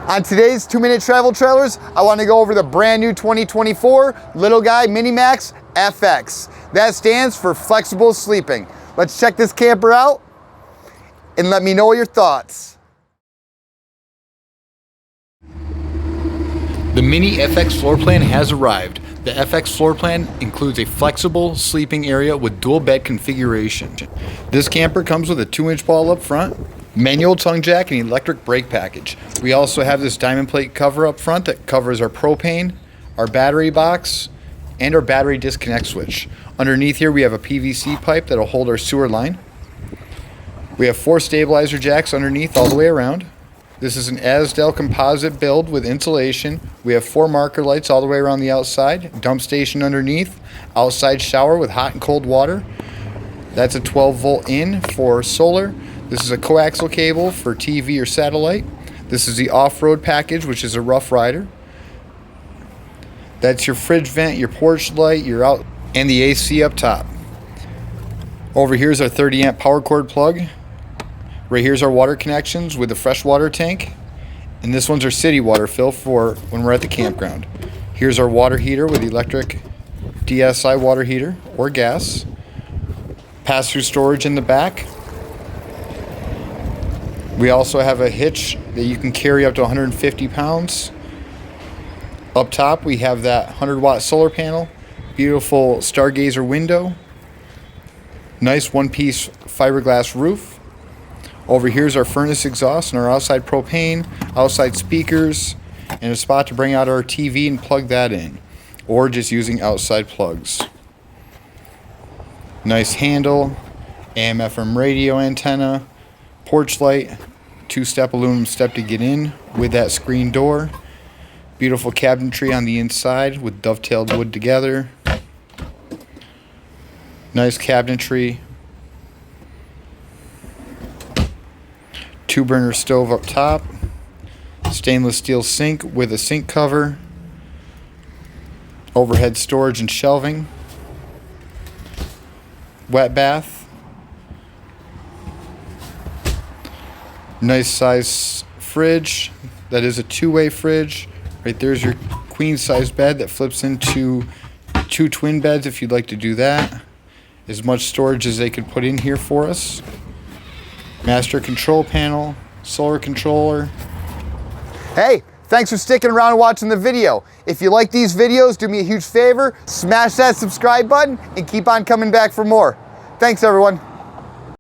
On today's 2-minute travel trailers, I want to go over the brand new 2024 Little Guy Minimax FX. That stands for flexible sleeping. Let's check this camper out and let me know your thoughts. The Mini FX floor plan has arrived. The FX floor plan includes a flexible sleeping area with dual bed configuration. This camper comes with a 2-inch ball up front, manual tongue jack, and electric brake package. We also have this diamond plate cover up front that covers our propane, our battery box, and our battery disconnect switch. Underneath here we have a PVC pipe that'll hold our sewer line. We have 4 stabilizer jacks underneath all the way around. This is an Asdel composite build with insulation. We have 4 marker lights all the way around the outside, dump station underneath, outside shower with hot and cold water. That's a 12-volt in for solar. This is a coaxial cable for TV or satellite. This is the off-road package, which is a Rough Rider. That's your fridge vent, your porch light, your out, and the AC up top. Over here is our 30-amp power cord plug. Right here's our water connections with the freshwater tank. And this one's our city water fill for when we're at the campground. Here's our water heater with electric DSI water heater or gas. Pass-through storage in the back. We also have a hitch that you can carry up to 150 pounds. Up top we have that 100-watt solar panel, beautiful stargazer window, nice one-piece fiberglass roof. Over here's our furnace exhaust and our outside propane, outside speakers, and a spot to bring out our TV and plug that in, or just using outside plugs. Nice handle, AM/FM radio antenna, porch light, 2-step aluminum step to get in with that screen door. Beautiful cabinetry on the inside with dovetailed wood together. Nice cabinetry. 2-burner stove up top. Stainless steel sink with a sink cover. Overhead storage and shelving. Wet bath. Nice size fridge. That is a 2-way fridge. Right there's your queen size bed that flips into 2 twin beds if you'd like to do that. As much storage as they could put in here for us. Master control panel, solar controller. Hey, thanks for sticking around and watching the video. If you like these videos, do me a huge favor, smash that subscribe button and keep on coming back for more. Thanks everyone.